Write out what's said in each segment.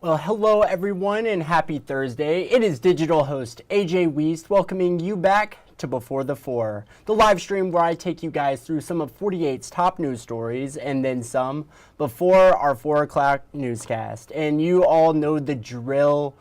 Well, hello everyone and happy Thursday. It is digital host AJ Wuest welcoming you back to Before the 4, the live stream where I take you guys through some of 48's top news stories and then some before our 4 o'clock newscast. And you all know the drill.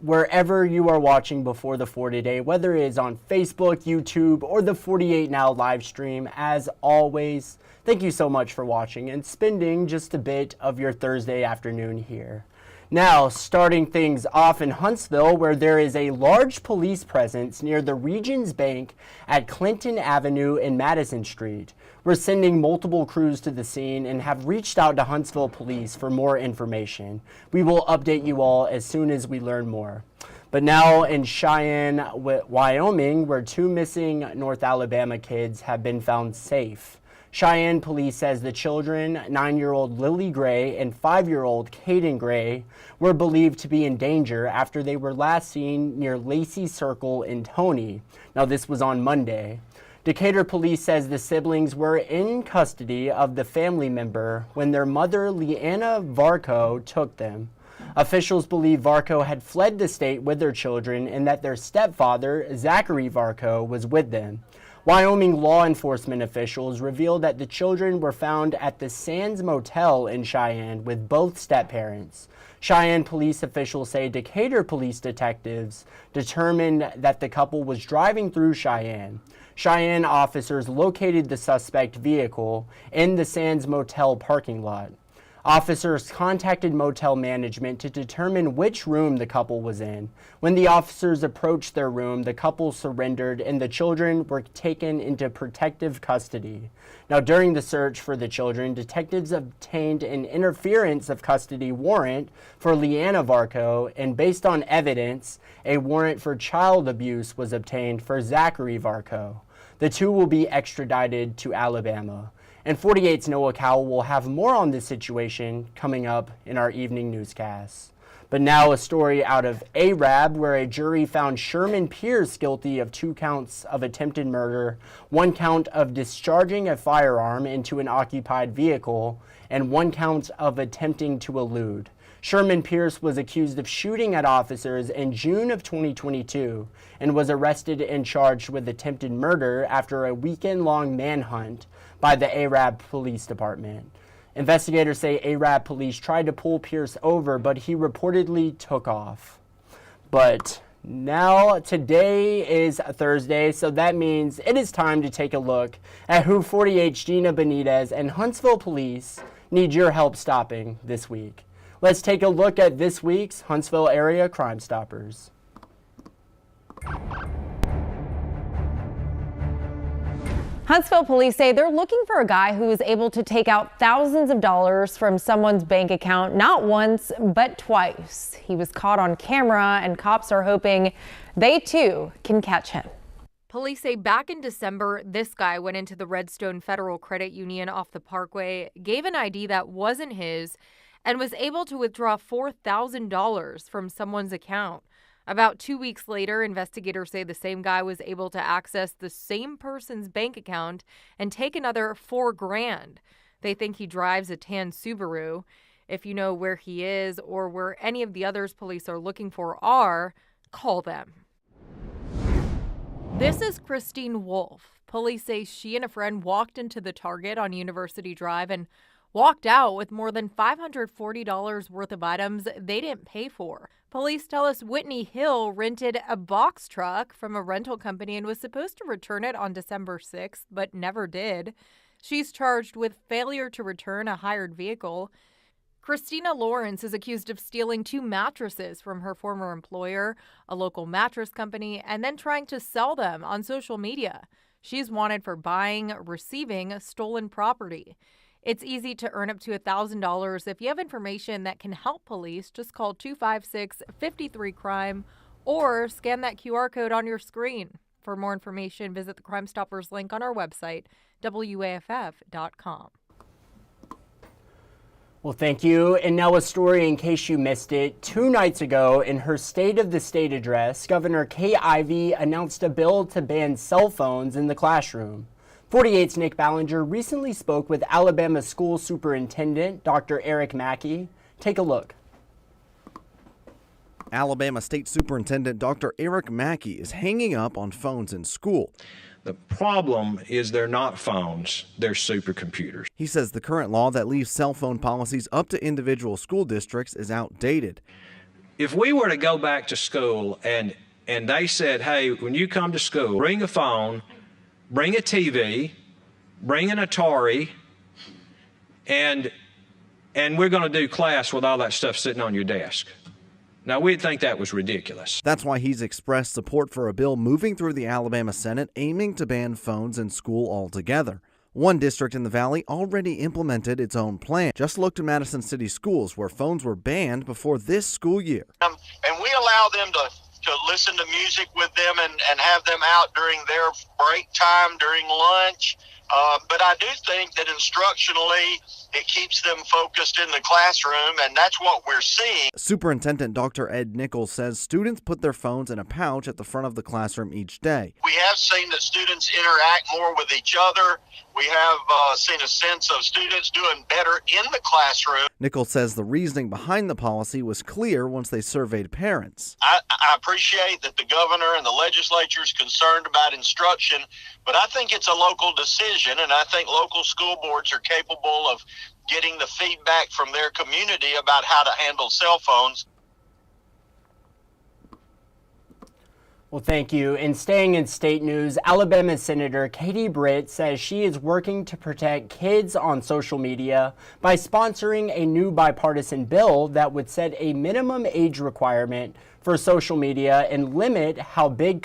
Wherever you are watching Before the 4 today, whether it is on Facebook, YouTube, or the 48 Now live stream, as always, thank you so much for watching and spending just a bit of your Thursday afternoon here. Now, starting things off in Huntsville, where there is a large police presence near the Regions Bank at Clinton Avenue and Madison Street. We're sending multiple crews to the scene and have reached out to Huntsville Police for more information. We will update you all as soon as we learn more. But now in Cheyenne, Wyoming, where 2 missing North Alabama kids have been found safe. Cheyenne police says the children, 9-year-old Lily Gray and 5-year-old Caden Gray, were believed to be in danger after they were last seen near Lacey Circle in Tony. Now this was on Monday. Decatur police says the siblings were in custody of the family member when their mother, Leanna Varco, took them. Officials believe Varco had fled the state with their children and that their stepfather, Zachary Varco, was with them. Wyoming law enforcement officials revealed that the children were found at the Sands Motel in Cheyenne with both step-parents. Cheyenne police officials say Decatur police detectives determined that the couple was driving through Cheyenne. Cheyenne officers located the suspect vehicle in the Sands Motel parking lot. Officers contacted motel management to determine which room the couple was in. When the officers approached their room, the couple surrendered and the children were taken into protective custody. Now, during the search for the children, detectives obtained an interference of custody warrant for Leanna Varco, and based on evidence, a warrant for child abuse was obtained for Zachary Varco. The two will be extradited to Alabama. And 48's Noah Cowell will have more on this situation coming up in our evening newscasts. But now a story out of Arab, where a jury found Sherman Pierce guilty of 2 counts of attempted murder, 1 count of discharging a firearm into an occupied vehicle, and 1 count of attempting to elude. Sherman Pierce was accused of shooting at officers in June of 2022 and was arrested and charged with attempted murder after a weekend-long manhunt by the Arab Police Department. Investigators say Arab police tried to pull Pierce over, but he reportedly took off. But now, today is Thursday, so that means it is time to take a look at who 48's Gina Benitez and Huntsville police need your help stopping this week. Let's take a look at this week's Huntsville Area Crime Stoppers. Huntsville police say they're looking for a guy who was able to take out thousands of dollars from someone's bank account not once, but twice. He was caught on camera, and cops are hoping they too can catch him. Police say back in December, this guy went into the Redstone Federal Credit Union off the Parkway, gave an ID that wasn't his, and was able to withdraw $4,000 from someone's account. About 2 weeks later, investigators say the same guy was able to access the same person's bank account and take another $4,000. They think he drives a tan Subaru. If you know where he is or where any of the others police are looking for are, call them. This is Christine Wolf. Police say she and a friend walked into the Target on University Drive and walked out with more than $540 worth of items they didn't pay for. Police tell us Whitney Hill rented a box truck from a rental company and was supposed to return it on December 6th, but never did. She's charged with failure to return a hired vehicle. Christina Lawrence is accused of stealing 2 mattresses from her former employer, a local mattress company, and then trying to sell them on social media. She's wanted for buying, receiving stolen property. It's easy to earn up to $1,000. If you have information that can help police, just call 256-53-CRIME or scan that QR code on your screen. For more information, visit the Crime Stoppers link on our website, WAFF.com. Well, thank you. And now a story in case you missed it. 2 nights ago, in her State of the State address, Governor Kay Ivey announced a bill to ban cell phones in the classroom. 48's Nick Ballinger recently spoke with Alabama School Superintendent Dr. Eric Mackey. Take a look. Alabama State Superintendent Dr. Eric Mackey is hanging up on phones in school. The problem is they're not phones, they're supercomputers. He says the current law that leaves cell phone policies up to individual school districts is outdated. If we were to go back to school and they said, hey, when you come to school, bring a phone, bring a TV, bring an Atari, and we're going to do class with all that stuff sitting on your desk. Now, we'd think that was ridiculous. That's why he's expressed support for a bill moving through the Alabama Senate aiming to ban phones in school altogether. One district in the Valley already implemented its own plan. Just look to Madison City Schools, where phones were banned before this school year. And we allow them to listen to music with them and have them out during their break time, during lunch. But I do think that instructionally, it keeps them focused in the classroom, and that's what we're seeing. Superintendent Dr. Ed Nichols says students put their phones in a pouch at the front of the classroom each day. We have seen that students interact more with each other. We have seen a sense of students doing better in the classroom. Nichols says the reasoning behind the policy was clear once they surveyed parents. I appreciate that the governor and the legislature is concerned about instruction, but I think it's a local decision, and I think local school boards are capable of getting the feedback from their community about how to handle cell phones. Well, thank you. And staying in state news, Alabama Senator Katie Britt says she is working to protect kids on social media by sponsoring a new bipartisan bill that would set a minimum age requirement for social media and limit how big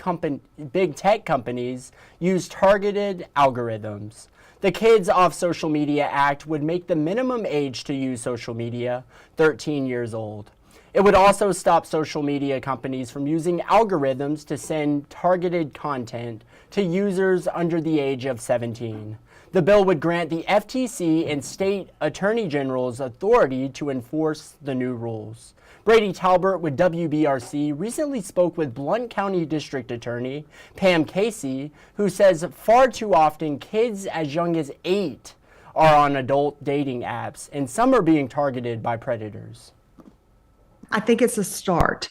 tech companies use targeted algorithms. The Kids Off Social Media Act would make the minimum age to use social media 13 years old. It would also stop social media companies from using algorithms to send targeted content to users under the age of 17. The bill would grant the FTC and state attorney generals authority to enforce the new rules. Brady Talbert with WBRC recently spoke with Blount County District Attorney Pam Casey, who says far too often kids as young as 8 are on adult dating apps, and some are being targeted by predators. I think it's a start.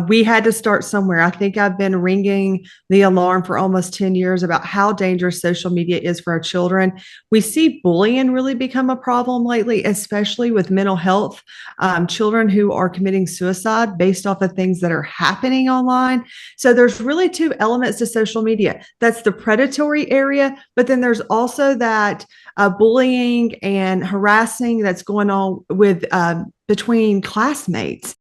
We had to start somewhere. I think I've been ringing the alarm for almost 10 years about how dangerous social media is for our children. We see bullying really become a problem lately, especially with mental health. Children who are committing suicide based off of things that are happening online. So there's really two elements to social media. That's the predatory area, but then there's also that bullying and harassing that's going on with between classmates.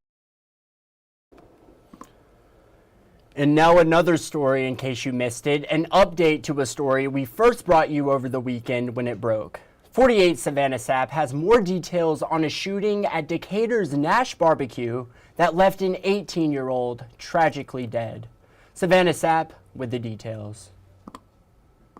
And now another story in case you missed it, an update to a story we first brought you over the weekend when it broke. 48 Savannah Sapp has more details on a shooting at Decatur's Nash Barbecue that left an 18-year-old tragically dead. Savannah Sapp with the details.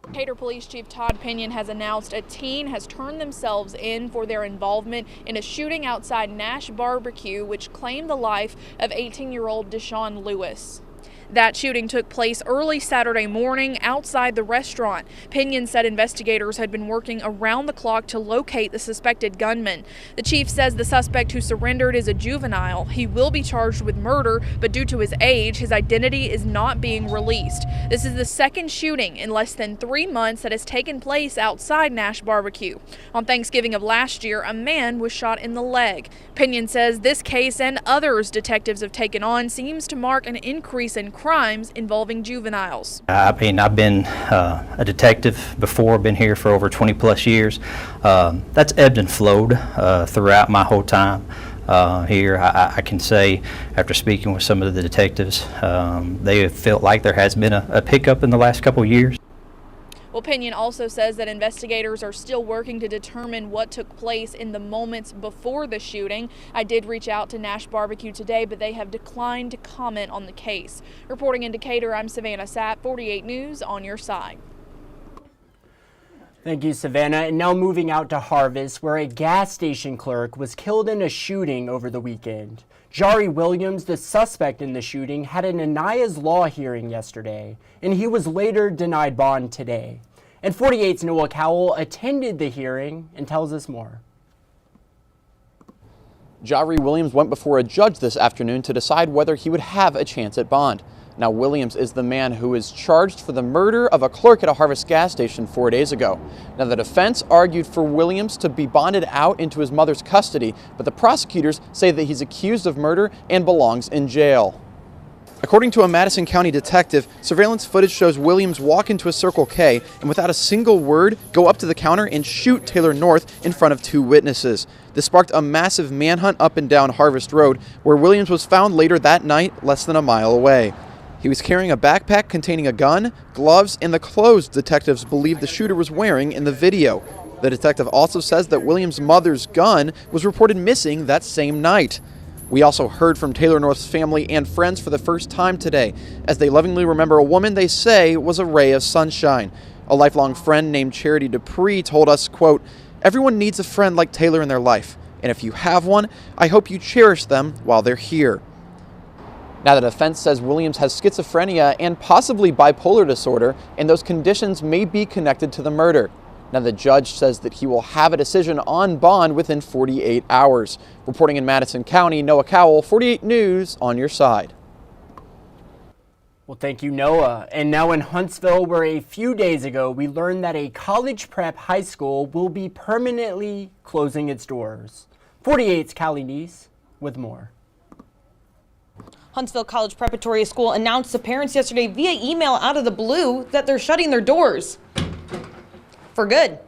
Decatur Police Chief Todd Pinion has announced a teen has turned themselves in for their involvement in a shooting outside Nash Barbecue, which claimed the life of 18-year-old Deshaun Lewis. That shooting took place early Saturday morning outside the restaurant. Pinion said investigators had been working around the clock to locate the suspected gunman. The chief says the suspect who surrendered is a juvenile. He will be charged with murder, but due to his age, his identity is not being released. This is the second shooting in less than 3 months that has taken place outside Nash Barbecue. On Thanksgiving of last year, a man was shot in the leg. Pinion says this case and others detectives have taken on seems to mark an increase in crimes involving juveniles. I've been a detective before, been here for over 20 plus years. That's ebbed and flowed throughout my whole time here. I can say, after speaking with some of the detectives, they have felt like there has been a pickup in the last couple of years. Well, Pinion also says that investigators are still working to determine what took place in the moments before the shooting. I did reach out to Nash Barbecue today, but they have declined to comment on the case. Reporting in Decatur, I'm Savannah Sapp, 48 News, on your side. Thank you, Savannah. And now moving out to Harvest, where a gas station clerk was killed in a shooting over the weekend. Jari Williams, the suspect in the shooting, had an Anaya's Law hearing yesterday, and he was later denied bond today. And 48's Noah Cowell attended the hearing and tells us more. Ja'Ree Williams went before a judge this afternoon to decide whether he would have a chance at bond. Now, Williams is the man who is charged for the murder of a clerk at a Harvest gas station 4 days ago. Now, the defense argued for Williams to be bonded out into his mother's custody, but the prosecutors say that he's accused of murder and belongs in jail. According to a Madison County detective, surveillance footage shows Williams walk into a Circle K and without a single word go up to the counter and shoot Taylor North in front of 2 witnesses. This sparked a massive manhunt up and down Harvest Road, where Williams was found later that night less than a mile away. He was carrying a backpack containing a gun, gloves, and the clothes detectives believe the shooter was wearing in the video. The detective also says that Williams' mother's gun was reported missing that same night. We also heard from Taylor North's family and friends for the first time today, as they lovingly remember a woman they say was a ray of sunshine. A lifelong friend named Charity Dupree told us, quote, "Everyone needs a friend like Taylor in their life, and if you have one, I hope you cherish them while they're here." Now, the defense says Williams has schizophrenia and possibly bipolar disorder, and those conditions may be connected to the murder. Now, the judge says that he will have a decision on bond within 48 hours. Reporting in Madison County, Noah Cowell, 48 News, on your side. Well, thank you, Noah. And now in Huntsville, where a few days ago we learned that a college prep high school will be permanently closing its doors. 48's Callie Neese with more. Huntsville College Preparatory School announced to parents yesterday via email out of the blue that they're shutting their doors. For good.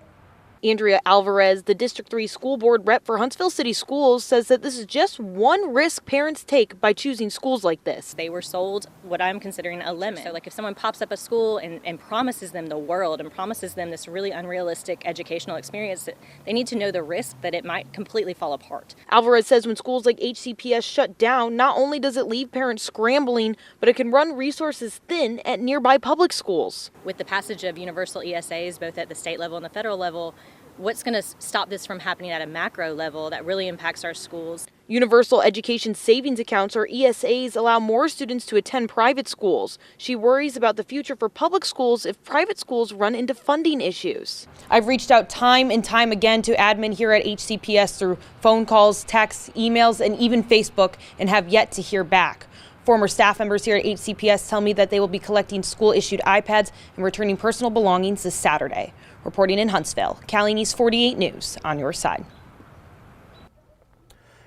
Andrea Alvarez, the District 3 school board rep for Huntsville City Schools, says that this is just one risk parents take by choosing schools like this. They were sold what I'm considering a lemon. So like if someone pops up a school and promises them the world and promises them this really unrealistic educational experience, they need to know the risk that it might completely fall apart. Alvarez says when schools like HCPS shut down, not only does it leave parents scrambling, but it can run resources thin at nearby public schools. With the passage of universal ESAs, both at the state level and the federal level, what's going to stop this from happening at a macro level that really impacts our schools? Universal Education Savings Accounts, or ESAs, allow more students to attend private schools. She worries about the future for public schools if private schools run into funding issues. I've reached out time and time again to admin here at HCPS through phone calls, texts, emails, and even Facebook, and have yet to hear back. Former staff members here at HCPS tell me that they will be collecting school-issued iPads and returning personal belongings this Saturday. Reporting in Huntsville, Callie Neese, 48 News, on your side.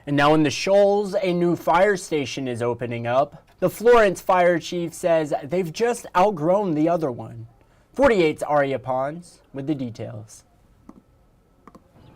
And now in the Shoals, a new fire station is opening up. The Florence fire chief says they've just outgrown the other one. 48's Aria Pons with the details.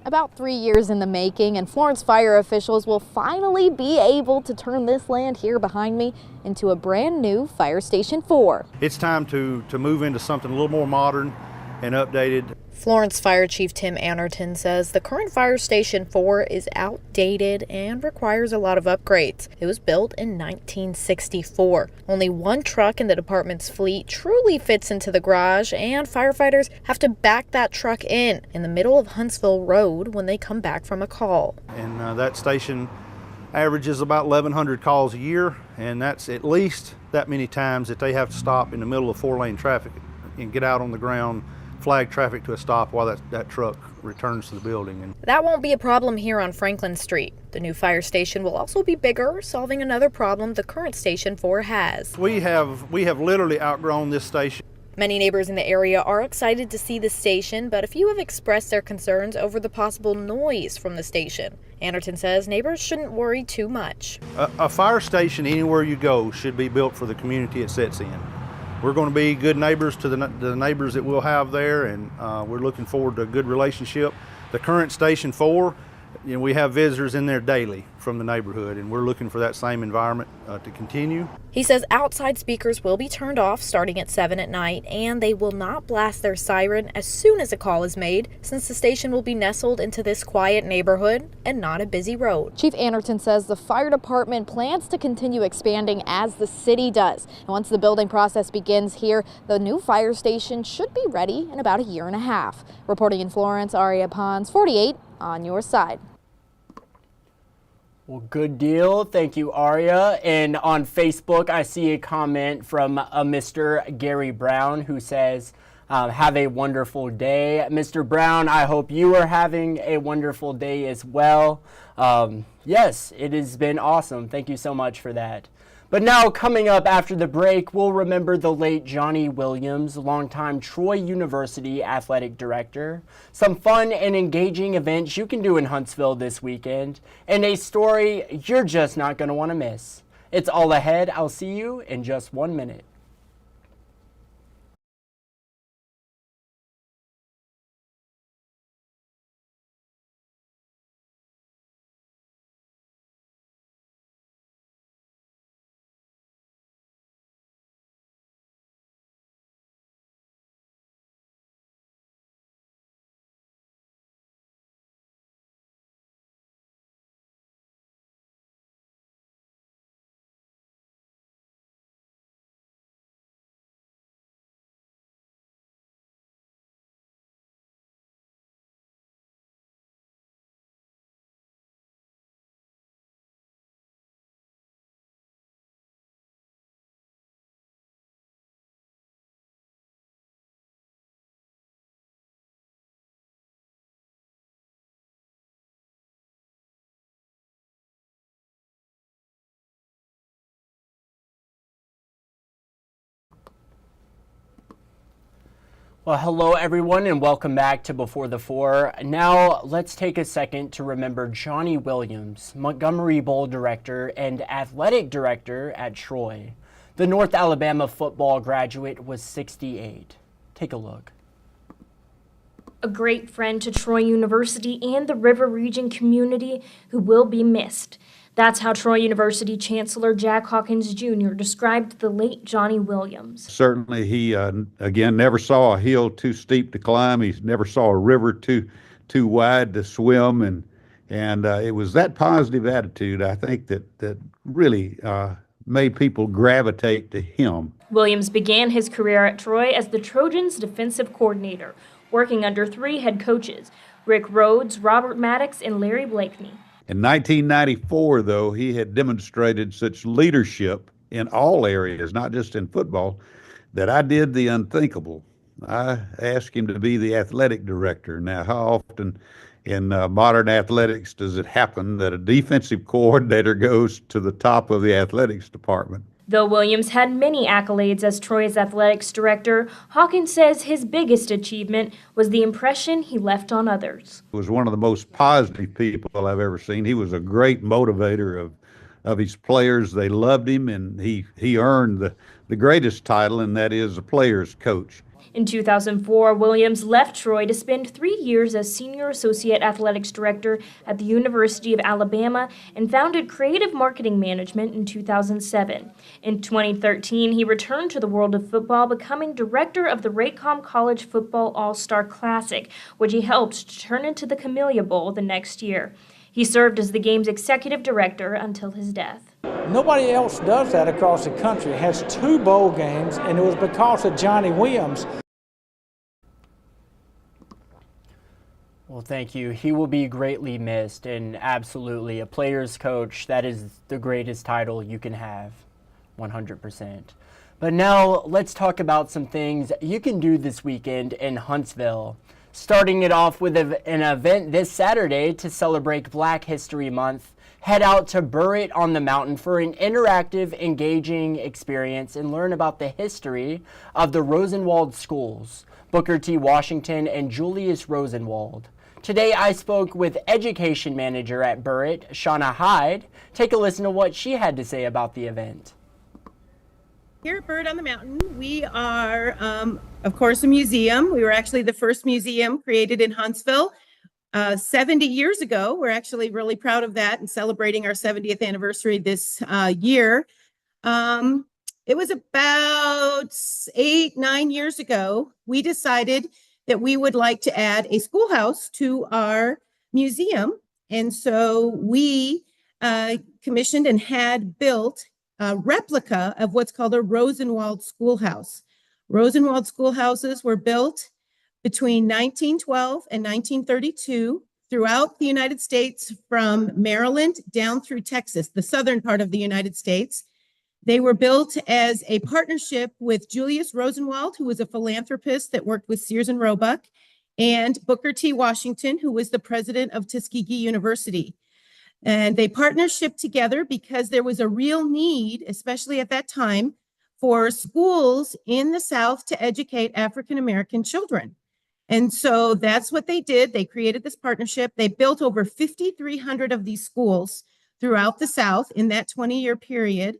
About 3 years in the making, and Florence fire officials will finally be able to turn this land here behind me into a brand new Fire Station 4. It's time to move into something a little more modern and updated. Florence Fire Chief Tim Anderton says the current Fire Station 4 is outdated and requires a lot of upgrades. It was built in 1964. Only one truck in the department's fleet truly fits into the garage, and firefighters have to back that truck in the middle of Huntsville Road when they come back from a call. And that station averages about 1,100 calls a year, and that's at least that many times that they have to stop in the middle of 4-lane traffic and get out on the ground, flag traffic to a stop while that truck returns to the building. And that won't be a problem here on Franklin Street. The new fire station will also be bigger, solving another problem the current Station 4 has. We have literally outgrown this station. Many neighbors in the area are excited to see the station, but a few have expressed their concerns over the possible noise from the station. Anderton says neighbors shouldn't worry too much. A fire station anywhere you go should be built for the community it sits in. We're going to be good neighbors to the neighbors that we'll have there, and we're looking forward to a good relationship. The current Station 4, we have visitors in there daily from the neighborhood, and we're looking for that same environment to continue. He says outside speakers will be turned off starting at 7 at night, and they will not blast their siren as soon as a call is made, since the station will be nestled into this quiet neighborhood and not a busy road. Chief Anderton says the fire department plans to continue expanding as the city does. And once the building process begins here, the new fire station should be ready in about a year and a half. Reporting in Florence, Aria Pons, 48 on your side. Well, good deal. Thank you, Aria. And on Facebook, I see a comment from a Mr. Gary Brown who says, Have a wonderful day. Mr. Brown, I hope you are having a wonderful day as well. Yes, it has been awesome. Thank you so much for that. But now, coming up after the break, we'll remember the late Johnny Williams, longtime Troy University athletic director, some fun and engaging events you can do in Huntsville this weekend, and a story you're just not going to want to miss. It's all ahead. I'll see you in just 1 minute. Well, hello everyone and welcome back to Before the Four. Now let's take a second to remember Johnny Williams, Montgomery Bowl director and athletic director at Troy. The North Alabama football graduate was 68. Take a look. A great friend to Troy University and the River Region community who will be missed. That's how Troy University Chancellor Jack Hawkins Jr. described the late Johnny Williams. Certainly, he, again, never saw a hill too steep to climb. He never saw a river too wide to swim. And it was that positive attitude, I think, that really made people gravitate to him. Williams began his career at Troy as the Trojans' defensive coordinator, working under 3 head coaches, Rick Rhodes, Robert Maddox, and Larry Blakeney. In 1994, though, he had demonstrated such leadership in all areas, not just in football, that I did the unthinkable. I asked him to be the athletic director. Now, how often in modern athletics does it happen that a defensive coordinator goes to the top of the athletics department? Though Williams had many accolades as Troy's athletics director, Hawkins says his biggest achievement was the impression he left on others. He was one of the most positive people I've ever seen. He was a great motivator of his players. They loved him, and he earned the greatest title, and that is a player's coach. In 2004, Williams left Troy to spend 3 years as Senior Associate Athletics Director at the University of Alabama and founded Creative Marketing Management in 2007. In 2013, he returned to the world of football, becoming Director of the Raycom College Football All-Star Classic, which he helped to turn into the Camellia Bowl the next year. He served as the game's executive director until his death. Nobody else does that across the country. It has 2 bowl games, and it was because of Johnny Williams. Well, thank you. He will be greatly missed, and absolutely a player's coach. That is the greatest title you can have, 100%. But now let's talk about some things you can do this weekend in Huntsville. Starting it off with an event this Saturday to celebrate Black History Month. Head out to Burritt on the Mountain for an interactive, engaging experience and learn about the history of the Rosenwald schools, Booker T. Washington and Julius Rosenwald. Today I spoke with Education Manager at Burritt, Shauna Hyde. Take a listen to what she had to say about the event. Here at Burritt on the Mountain, we are, of course, a museum. We were actually the first museum created in Huntsville 70 years ago. We're actually really proud of that and celebrating our 70th anniversary this year. It was about 8-9 years ago, we decided that we would like to add a schoolhouse to our museum. And so we commissioned and had built a replica of what's called a Rosenwald schoolhouse. Rosenwald schoolhouses were built between 1912 and 1932 throughout the United States, from Maryland down through Texas, the southern part of the United States. They were built as a partnership with Julius Rosenwald, who was a philanthropist that worked with Sears and Roebuck, and Booker T. Washington, who was the president of Tuskegee University. And they partnership together because there was a real need, especially at that time, for schools in the South to educate African American children. And so that's what they did. They created this partnership. They built over 5,300 of these schools throughout the South in that 20-year period.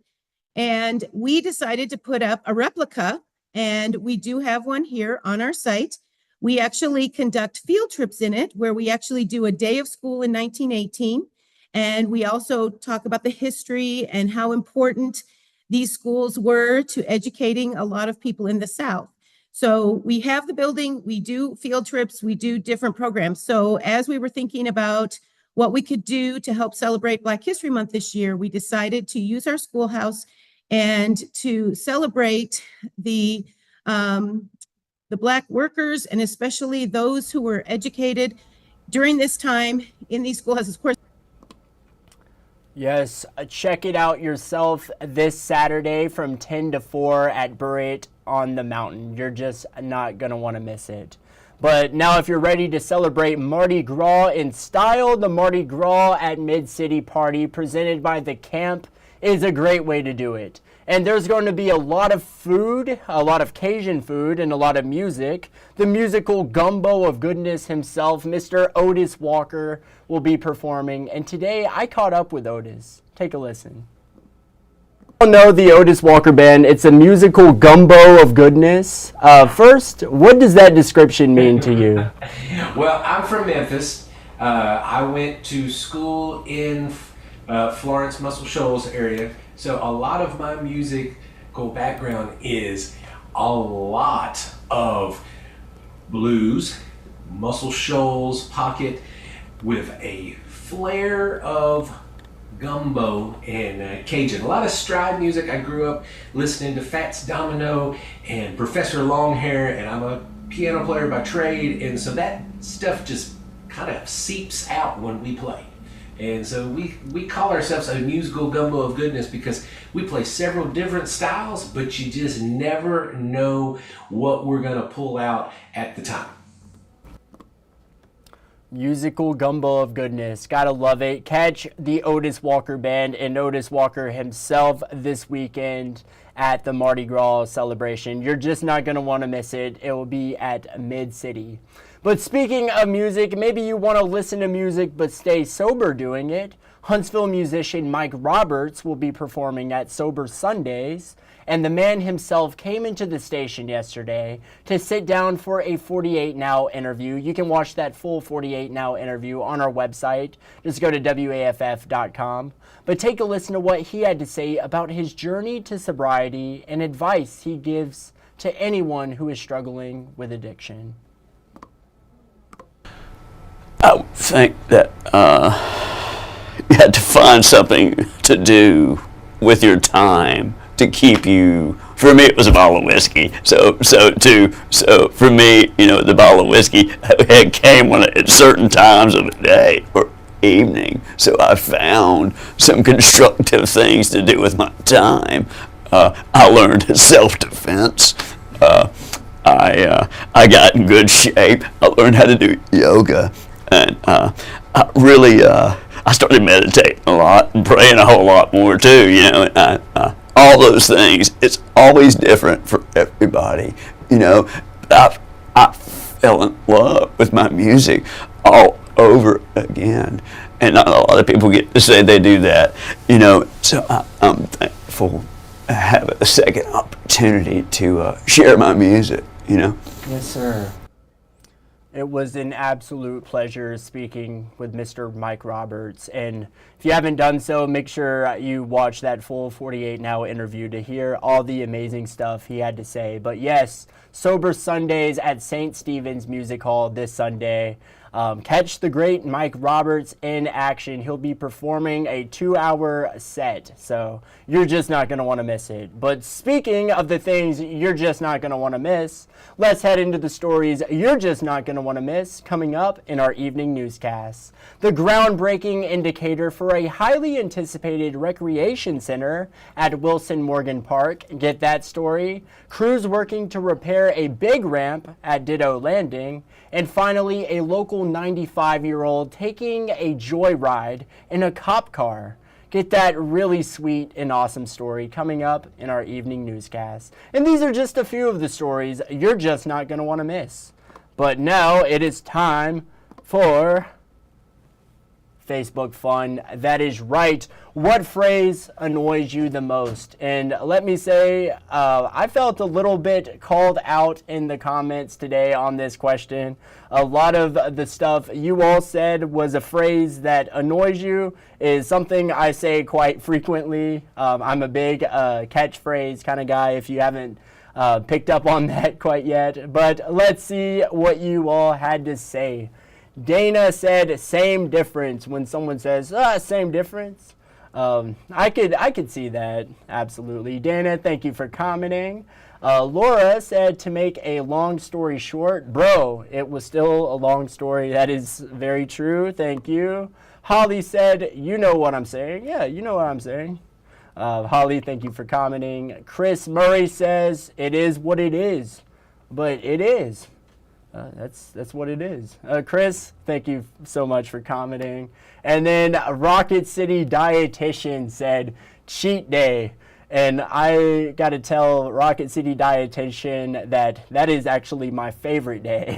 And we decided to put up a replica, and we do have one here on our site. We actually conduct field trips in it, where we actually do a day of school in 1918. And we also talk about the history and how important these schools were to educating a lot of people in the South. So we have the building, we do field trips, we do different programs. So as we were thinking about what we could do to help celebrate Black History Month this year, we decided to use our schoolhouse and to celebrate the Black workers, and especially those who were educated during this time in these schoolhouses. Of course. Yes, check it out yourself this Saturday from 10 to 4 at Burritt on the Mountain. You're just not going to want to miss it. But now if you're ready to celebrate Mardi Gras in style, the Mardi Gras at Mid-City Party presented by The Camp is a great way to do it. And there's going to be a lot of food, a lot of Cajun food, and a lot of music. The musical gumbo of goodness himself, Mr. Otis Walker, will be performing. And today I caught up with Otis. Take a listen. You know the Otis Walker Band. It's a musical gumbo of goodness. First, what does that description mean to you? Well, I'm from Memphis. I went to school in Florence, Muscle Shoals area. So a lot of my musical background is a lot of blues, Muscle Shoals pocket, with a flair of gumbo and Cajun. A lot of stride music. I grew up listening to Fats Domino and Professor Longhair, and I'm a piano player by trade, and so that stuff just kind of seeps out when we play. And so we call ourselves a musical gumbo of goodness because we play several different styles, but you just never know what we're going to pull out at the time. Musical gumbo of goodness. Gotta love it. Catch the Otis Walker Band and Otis Walker himself this weekend at the Mardi Gras celebration. You're just not going to want to miss it. It will be at Mid-City. But speaking of music, maybe you want to listen to music but stay sober doing it. Huntsville musician Mike Roberts will be performing at Sober Sundays, and the man himself came into the station yesterday to sit down for a 48 Now interview. You can watch that full 48 Now interview on our website. Just go to WAFF.com. But take a listen to what he had to say about his journey to sobriety and advice he gives to anyone who is struggling with addiction. I would think that you had to find something to do with your time to keep you. For me, it was a bottle of whiskey. So for me, you know, the bottle of whiskey came at certain times of the day or evening. So I found some constructive things to do with my time. I learned self-defense. I got in good shape. I learned how to do yoga. And I started meditating a lot and praying a whole lot more too, you know, and all those things. It's always different for everybody, you know. I fell in love with my music all over again, and not a lot of people get to say they do that, you know. So I'm thankful to have a second opportunity to share my music, you know. Yes, sir. It was an absolute pleasure speaking with Mr. Mike Roberts. And if you haven't done so, make sure you watch that full 48 Now interview to hear all the amazing stuff he had to say. But yes, Sober Sundays at St. Stephen's Music Hall this Sunday. Catch the great Mike Roberts in action. He'll be performing a 2-hour set, so you're just not going to want to miss it. But speaking of the things you're just not going to want to miss, let's head into the stories you're just not going to want to miss coming up in our evening newscasts. The groundbreaking indicator for a highly anticipated recreation center at Wilson Morgan Park. Get that story? Crews working to repair a big ramp at Ditto Landing. And finally, a local 95-year-old taking a joyride in a cop car. Get that really sweet and awesome story coming up in our evening newscast. And these are just a few of the stories you're just not going to want to miss. But now it is time for Facebook fun. That is right. What phrase annoys you the most? And let me say, I felt a little bit called out in the comments today on this question. A lot of the stuff you all said was a phrase that annoys you, is something I say quite frequently. I'm a big catchphrase kind of guy, if you haven't picked up on that quite yet. But let's see what you all had to say. Dana said same difference when someone says same difference. I could see that, absolutely. Dana, thank you for commenting. Laura said, to make a long story short, bro, it was still a long story. That is very true. Thank you. Holly said, you know what I'm saying. Yeah, you know what I'm saying. Holly, thank you for commenting. Chris Murray says, it is what it is, but it is. That's what it is. Chris, thank you so much for commenting. And then Rocket City Dietitian said, cheat day. And I got to tell Rocket City Dietitian that is actually my favorite day.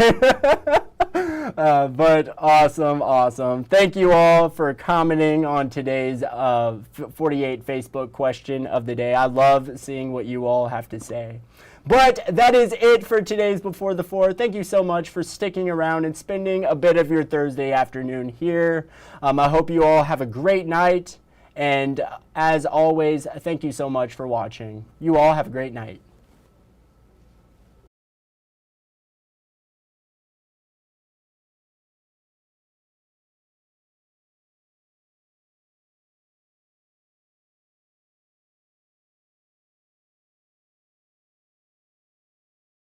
But awesome. Thank you all for commenting on today's 48 Facebook question of the day. I love seeing what you all have to say. But that is it for today's Before the Four. Thank you so much for sticking around and spending a bit of your Thursday afternoon here. I hope you all have a great night. And as always, thank you so much for watching. You all have a great night.